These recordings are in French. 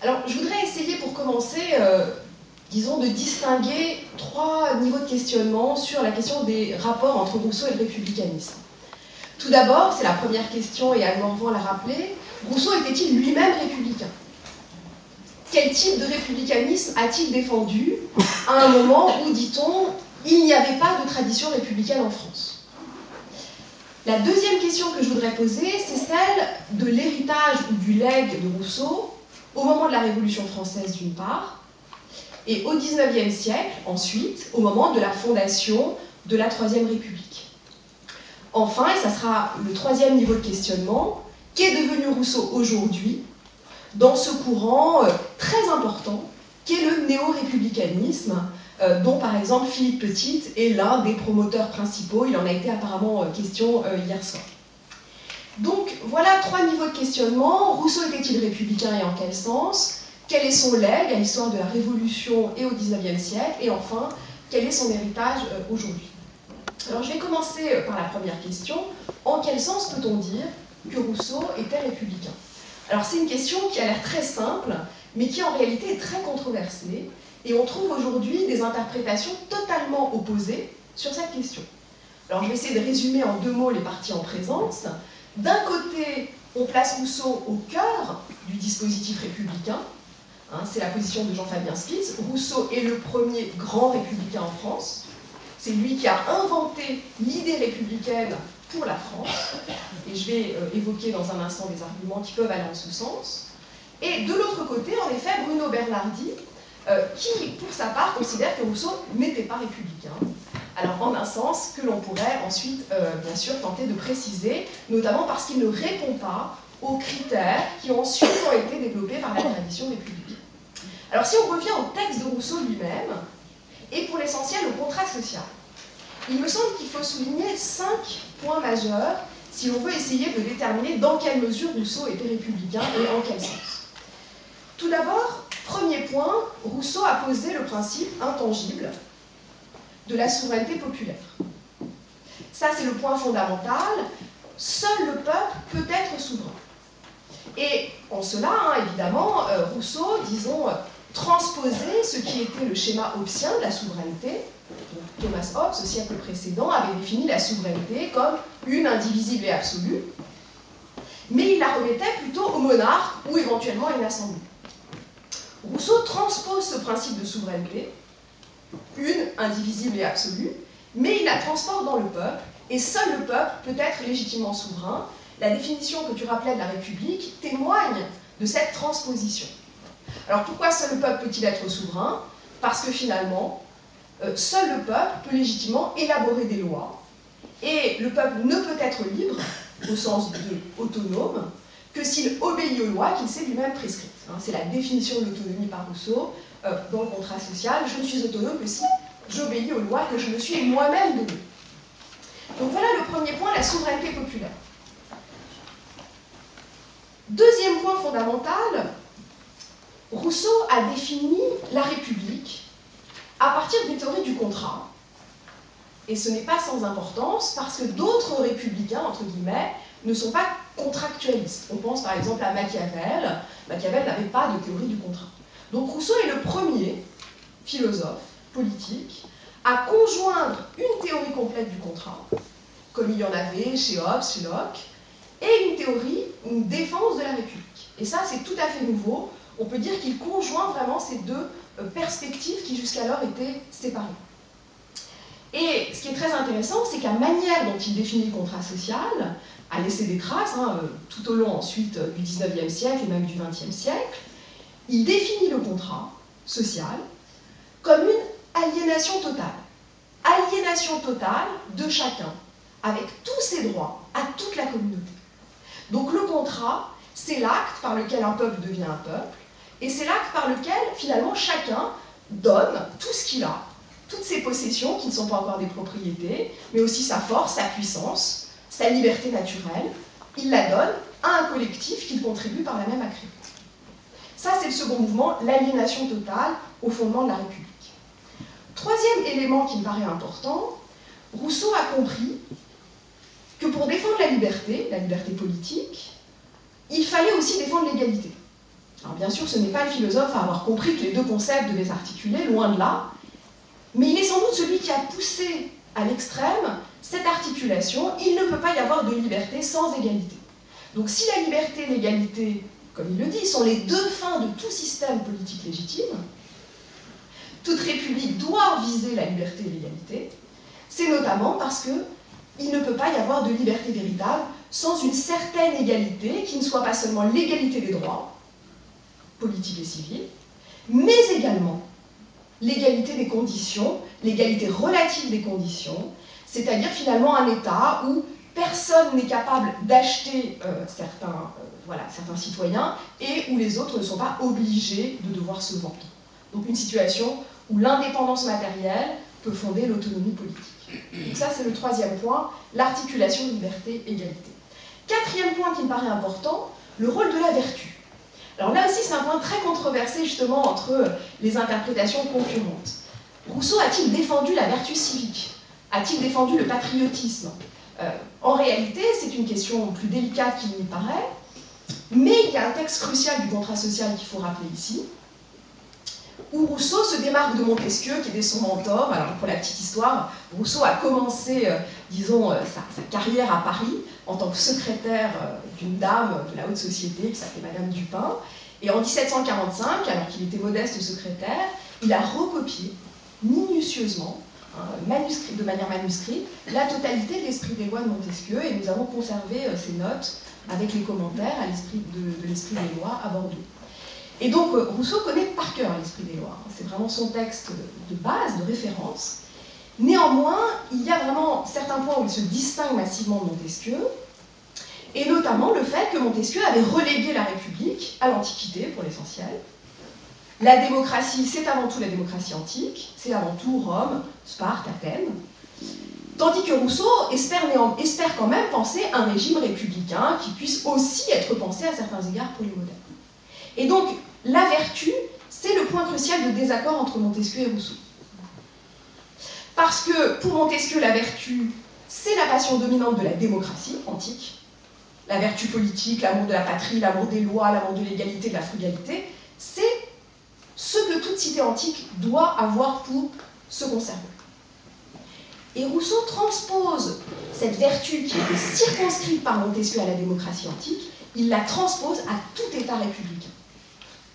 Alors, je voudrais essayer pour commencer, disons, de distinguer trois niveaux de questionnement sur la question des rapports entre Rousseau et le républicanisme. Tout d'abord, c'est la première question, et Anne Morvan l'a rappelé, Rousseau était-il lui-même républicain? Quel type de républicanisme a-t-il défendu à un moment où, dit-on, il n'y avait pas de tradition républicaine en France? La deuxième question que je voudrais poser, c'est celle de l'héritage ou du legs de Rousseau au moment de la Révolution française d'une part, et au XIXe siècle ensuite, au moment de la fondation de la Troisième République. Enfin, et ça sera le troisième niveau de questionnement, qu'est devenu Rousseau aujourd'hui dans ce courant très important qu'est le néo-républicanisme, dont par exemple Philippe Petit est l'un des promoteurs principaux. Il en a été apparemment question hier soir. Donc voilà trois niveaux de questionnement. Rousseau était-il républicain et en quel sens? Quel est son legs à l'histoire de la Révolution et au XIXe siècle? Et enfin, quel est son héritage aujourd'hui? Alors je vais commencer par la première question. En quel sens peut-on dire que Rousseau était républicain? Alors c'est une question qui a l'air très simple, mais qui en réalité est très controversée, et on trouve aujourd'hui des interprétations totalement opposées sur cette question. Alors je vais essayer de résumer en deux mots les parties en présence. D'un côté, on place Rousseau au cœur du dispositif républicain. C'est la position de Jean-Fabien Spitz. Rousseau est le premier grand républicain en France. C'est lui qui a inventé l'idée républicaine pour la France. Et je vais évoquer dans un instant des arguments qui peuvent aller en ce sens. Et de l'autre côté, en effet, Bruno Bernardi, qui, pour sa part, considère que Rousseau n'était pas républicain. Alors, en un sens que l'on pourrait ensuite, bien sûr, tenter de préciser, notamment parce qu'il ne répond pas aux critères qui ensuite ont été développés par la tradition républicaine. Alors, si on revient au texte de Rousseau lui-même, et pour l'essentiel au contrat social, il me semble qu'il faut souligner 5 points majeurs si l'on veut essayer de déterminer dans quelle mesure Rousseau était républicain et en quel sens. Tout d'abord, premier point, Rousseau a posé le principe intangible de la souveraineté populaire. Ça, c'est le point fondamental. Seul le peuple peut être souverain. Et en cela, évidemment, Rousseau, disons, transposait ce qui était le schéma hobbesien de la souveraineté. Donc, Thomas Hobbes, au siècle précédent, avait défini la souveraineté comme une indivisible et absolue, mais il la remettait plutôt au monarque ou éventuellement à une assemblée. Rousseau transpose ce principe de souveraineté, une indivisible et absolue, mais il la transporte dans le peuple, et seul le peuple peut être légitimement souverain. La définition que tu rappelais de la République témoigne de cette transposition. Alors pourquoi seul le peuple peut-il être souverain? Parce que finalement, seul le peuple peut légitimement élaborer des lois, et le peuple ne peut être libre, au sens de autonome, que s'il obéit aux lois qu'il s'est lui-même prescrites. C'est la définition de l'autonomie par Rousseau dans le contrat social. Je ne suis autonome que si j'obéis aux lois que je me suis moi-même données. Donc voilà le premier point, la souveraineté populaire. Deuxième point fondamental, Rousseau a défini la République à partir d'une théorie du contrat. Et ce n'est pas sans importance parce que d'autres républicains, entre guillemets, ne sont pas contractualistes. On pense par exemple à Machiavel. Machiavel n'avait pas de théorie du contrat. Donc Rousseau est le premier philosophe politique à conjoindre une théorie complète du contrat, comme il y en avait chez Hobbes, chez Locke, et une théorie, une défense de la République. Et ça, c'est tout à fait nouveau. On peut dire qu'il conjoint vraiment ces deux perspectives qui jusqu'alors étaient séparées. Et ce qui est très intéressant, c'est que la manière dont il définit le contrat social a laissé des traces, tout au long ensuite du XIXe siècle et même du XXe siècle. Il définit le contrat social comme une aliénation totale. Aliénation totale de chacun, avec tous ses droits, à toute la communauté. Donc le contrat, c'est l'acte par lequel un peuple devient un peuple, et c'est l'acte par lequel, finalement, chacun donne tout ce qu'il a, toutes ses possessions, qui ne sont pas encore des propriétés, mais aussi sa force, sa puissance, sa liberté naturelle. Il la donne à un collectif qu'il contribue par la même à créer. Ça, c'est le second mouvement, l'aliénation totale au fondement de la République. Troisième élément qui me paraît important, Rousseau a compris que pour défendre la liberté politique, il fallait aussi défendre l'égalité. Alors bien sûr, ce n'est pas le philosophe à avoir compris que les deux concepts devaient s'articuler, loin de là, mais il est sans doute celui qui a poussé à l'extrême cette articulation. Il ne peut pas y avoir de liberté sans égalité. Donc si la liberté et l'égalité, comme il le dit, sont les deux fins de tout système politique légitime, toute république doit viser la liberté et l'égalité, c'est notamment parce qu'il ne peut pas y avoir de liberté véritable sans une certaine égalité, qui ne soit pas seulement l'égalité des droits, politiques et civils, mais également l'égalité des conditions, l'égalité relative des conditions, c'est-à-dire finalement un État où personne n'est capable d'acheter certains citoyens et où les autres ne sont pas obligés de devoir se vendre. Donc une situation où l'indépendance matérielle peut fonder l'autonomie politique. Donc ça, c'est le troisième point, l'articulation liberté-égalité. Quatrième point qui me paraît important, le rôle de la vertu. Alors là aussi, c'est un point très controversé justement entre les interprétations concurrentes. Rousseau a-t-il défendu la vertu civique? A-t-il défendu le patriotisme? En réalité, c'est une question plus délicate qu'il n'y paraît, mais il y a un texte crucial du contrat social qu'il faut rappeler ici, où Rousseau se démarque de Montesquieu, qui était son mentor. Alors pour la petite histoire, Rousseau a commencé, sa carrière à Paris en tant que secrétaire d'une dame de la haute société qui s'appelait Madame Dupin. Et en 1745, alors qu'il était modeste secrétaire, il a recopié minutieusement, de manière manuscrite, la totalité de l'esprit des lois de Montesquieu, et nous avons conservé ces notes avec les commentaires de l'esprit des lois à Bordeaux. Et donc Rousseau connaît par cœur l'esprit des lois, c'est vraiment son texte de base, de référence. Néanmoins, il y a vraiment certains points où il se distingue massivement de Montesquieu, et notamment le fait que Montesquieu avait relégué la République à l'Antiquité pour l'essentiel. La démocratie, c'est avant tout la démocratie antique, c'est avant tout Rome, Sparte, Athènes. Tandis que Rousseau espère quand même penser un régime républicain qui puisse aussi être pensé à certains égards pour les modernes. Et donc, la vertu, c'est le point crucial de désaccord entre Montesquieu et Rousseau. Parce que pour Montesquieu, la vertu, c'est la passion dominante de la démocratie antique. La vertu politique, l'amour de la patrie, l'amour des lois, l'amour de l'égalité, de la frugalité, c'est ce que toute cité antique doit avoir pour se conserver. Et Rousseau transpose cette vertu qui était circonscrite par Montesquieu à la démocratie antique, il la transpose à tout État républicain.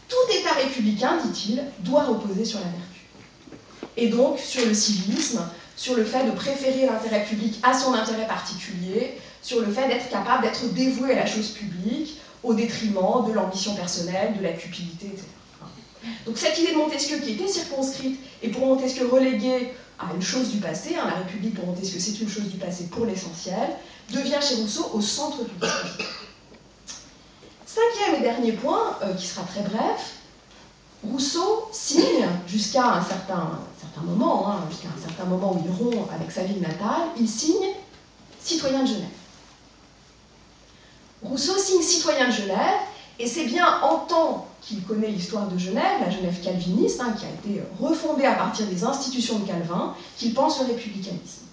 Tout État républicain, dit-il, doit reposer sur la vertu. Et donc sur le civisme, sur le fait de préférer l'intérêt public à son intérêt particulier, sur le fait d'être capable d'être dévoué à la chose publique, au détriment de l'ambition personnelle, de la cupidité, etc. Donc cette idée de Montesquieu qui était circonscrite et pour Montesquieu reléguée à une chose du passé, la République pour Montesquieu c'est une chose du passé pour l'essentiel, devient chez Rousseau au centre du dispositif. Cinquième et dernier point, qui sera très bref, Rousseau signe jusqu'à un certain moment, jusqu'à un certain moment où il rompt avec sa ville natale, il signe citoyen de Genève. Rousseau signe citoyen de Genève, et c'est bien en tant qu'il connaît l'histoire de Genève, la Genève calviniste, qui a été refondée à partir des institutions de Calvin, qu'il pense le républicanisme.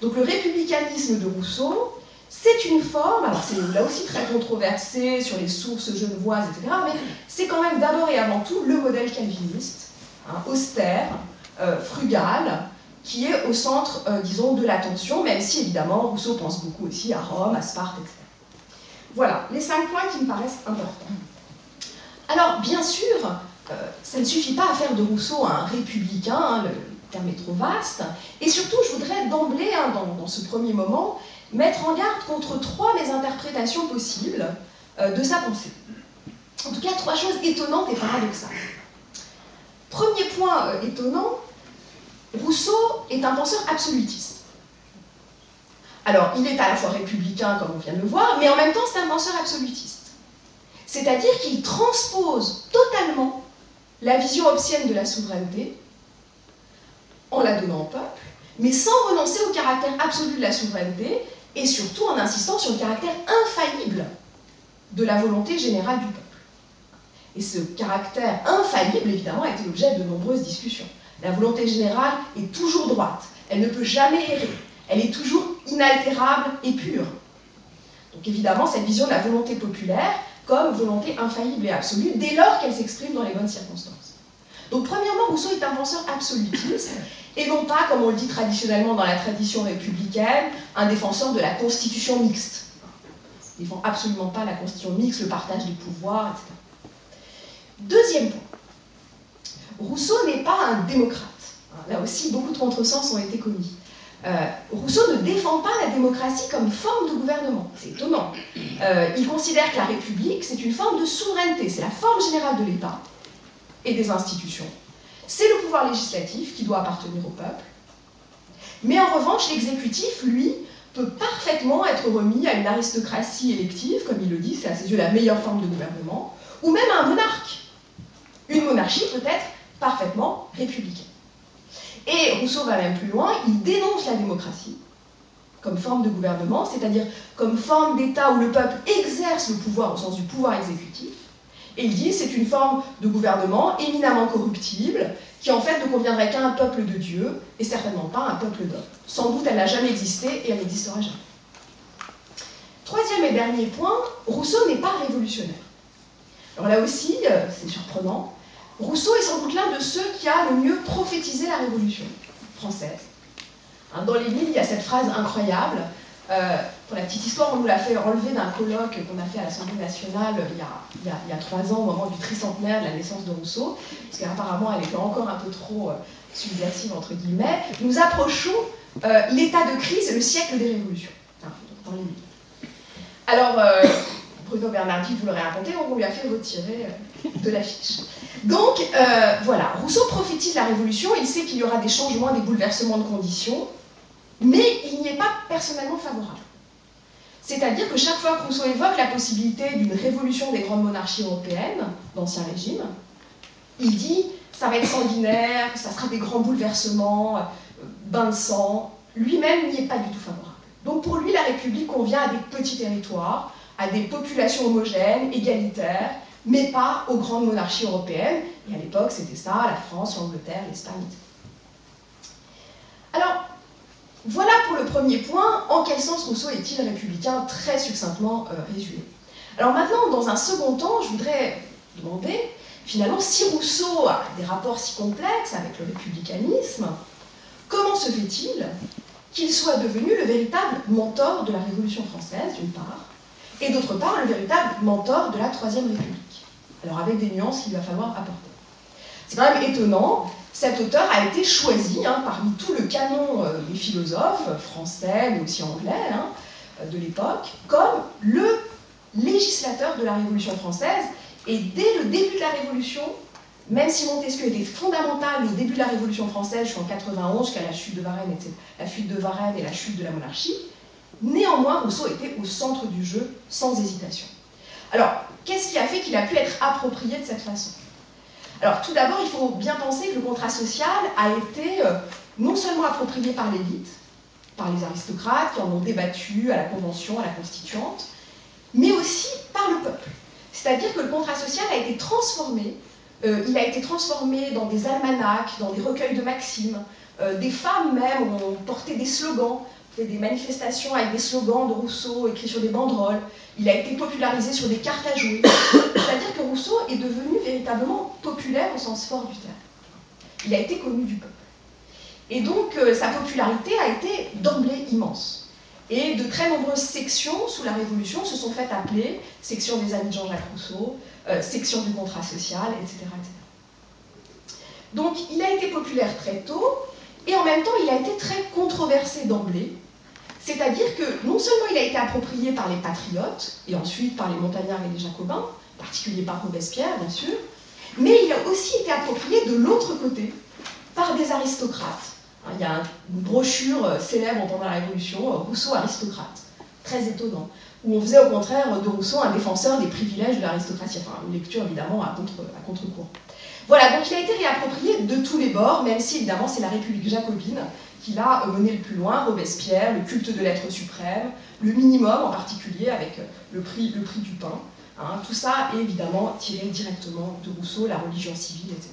Donc le républicanisme de Rousseau, c'est une forme, alors c'est là aussi très controversé sur les sources genevoises, etc., mais c'est quand même d'abord et avant tout le modèle calviniste, austère, frugal, qui est au centre, disons, de l'attention, même si évidemment Rousseau pense beaucoup aussi à Rome, à Sparte, etc. Voilà, les 5 points qui me paraissent importants. Alors, bien sûr, ça ne suffit pas à faire de Rousseau un républicain, le terme est trop vaste, et surtout, je voudrais d'emblée, dans ce premier moment, mettre en garde contre 3 mésinterprétations possibles de sa pensée. En tout cas, 3 choses étonnantes et paradoxales. Premier point étonnant, Rousseau est un penseur absolutiste. Alors, il est à la fois républicain, comme on vient de le voir, mais en même temps, c'est un penseur absolutiste. C'est-à-dire qu'il transpose totalement la vision hobbesienne de la souveraineté en la donnant au peuple, mais sans renoncer au caractère absolu de la souveraineté, et surtout en insistant sur le caractère infaillible de la volonté générale du peuple. Et ce caractère infaillible, évidemment, a été l'objet de nombreuses discussions. La volonté générale est toujours droite, elle ne peut jamais errer, elle est toujours inaltérable et pure. Donc évidemment, cette vision de la volonté populaire, comme volonté infaillible et absolue, dès lors qu'elle s'exprime dans les bonnes circonstances. Donc premièrement, Rousseau est un penseur absolutiste, et non pas, comme on le dit traditionnellement dans la tradition républicaine, un défenseur de la constitution mixte. Il ne défend absolument pas la constitution mixte, le partage des pouvoirs, etc. Deuxième point, Rousseau n'est pas un démocrate. Là aussi, beaucoup de contresens ont été commis. Rousseau ne défend pas la démocratie comme forme de gouvernement. C'est étonnant. Il considère que la République, c'est une forme de souveraineté, c'est la forme générale de l'État et des institutions. C'est le pouvoir législatif qui doit appartenir au peuple. Mais en revanche, l'exécutif, lui, peut parfaitement être remis à une aristocratie élective, comme il le dit, c'est à ses yeux la meilleure forme de gouvernement, ou même à un monarque. Une monarchie peut être parfaitement républicaine. Et Rousseau va même plus loin, il dénonce la démocratie comme forme de gouvernement, c'est-à-dire comme forme d'État où le peuple exerce le pouvoir au sens du pouvoir exécutif. Et il dit c'est une forme de gouvernement éminemment corruptible qui en fait ne conviendrait qu'à un peuple de Dieu et certainement pas à un peuple d'hommes. Sans doute elle n'a jamais existé et elle n'existera jamais. Troisième et dernier point, Rousseau n'est pas révolutionnaire. Alors là aussi, c'est surprenant, Rousseau est sans doute l'un de ceux qui a le mieux prophétisé la Révolution française. Dans les livres, il y a cette phrase incroyable. Pour la petite histoire, on nous l'a fait enlever d'un colloque qu'on a fait à l'Assemblée nationale il y a 3 ans, au moment du tricentenaire de la naissance de Rousseau, parce qu'apparemment elle était encore un peu trop subversive, entre guillemets. Nous approchons l'état de crise et le siècle des révolutions, dans les livres. Alors, Bruno Bernardi vous l'aurait raconté, on lui a fait retirer de l'affiche. Donc, voilà, Rousseau prophétise la Révolution, il sait qu'il y aura des changements, des bouleversements de conditions, mais il n'y est pas personnellement favorable. C'est-à-dire que chaque fois que Rousseau évoque la possibilité d'une révolution des grandes monarchies européennes, d'Ancien Régime, il dit « ça va être sanguinaire, ça sera des grands bouleversements, bains de sang ». Lui-même n'y est pas du tout favorable. Donc pour lui, la République convient à des petits territoires, à des populations homogènes, égalitaires, mais pas aux grandes monarchies européennes. Et à l'époque, c'était ça, la France, l'Angleterre, l'Espagne, etc. Alors, voilà pour le premier point, en quel sens Rousseau est-il républicain, très succinctement résumé. Alors maintenant, dans un second temps, je voudrais demander, finalement, si Rousseau a des rapports si complexes avec le républicanisme, comment se fait-il qu'il soit devenu le véritable mentor de la Révolution française, d'une part, et d'autre part, le véritable mentor de la Troisième République. Alors avec des nuances qu'il va falloir apporter. C'est quand même étonnant, cet auteur a été choisi parmi tout le canon des philosophes français, mais aussi anglais, de l'époque, comme le législateur de la Révolution française. Et dès le début de la Révolution, même si Montesquieu était fondamental au début de la Révolution française, jusqu'en 91, jusqu'à la chute de Varennes, la fuite de Varennes et la chute de la monarchie, néanmoins, Rousseau était au centre du jeu, sans hésitation. Alors, qu'est-ce qui a fait qu'il a pu être approprié de cette façon? Alors, tout d'abord, il faut bien penser que le contrat social a été non seulement approprié par l'élite, par les aristocrates qui en ont débattu à la Convention, à la Constituante, mais aussi par le peuple. C'est-à-dire que le contrat social a été transformé, il a été transformé dans des almanachs, dans des recueils de maximes, des femmes même ont porté des slogans, fait des manifestations avec des slogans de Rousseau écrits sur des banderoles. Il a été popularisé sur des cartes à jouer. C'est-à-dire que Rousseau est devenu véritablement populaire au sens fort du terme. Il a été connu du peuple. Et donc, sa popularité a été d'emblée immense. Et de très nombreuses sections sous la Révolution se sont faites appeler section des amis de Jean-Jacques Rousseau, section du contrat social, etc., etc. Donc, il a été populaire très tôt, et en même temps, il a été très controversé d'emblée. C'est-à-dire que non seulement il a été approprié par les patriotes, et ensuite par les montagnards et les jacobins, en particulier par Robespierre, bien sûr, mais il a aussi été approprié de l'autre côté, par des aristocrates. Il y a une brochure célèbre pendant la Révolution, Rousseau aristocrate, très étonnant, où on faisait au contraire de Rousseau un défenseur des privilèges de l'aristocratie, enfin une lecture évidemment à contre-courant. Voilà, donc il a été réapproprié de tous les bords, même si évidemment c'est la République jacobine qui l'a mené le plus loin, Robespierre, le culte de l'être suprême, le minimum en particulier avec le prix du pain. Tout ça est évidemment tiré directement de Rousseau, la religion civile, etc.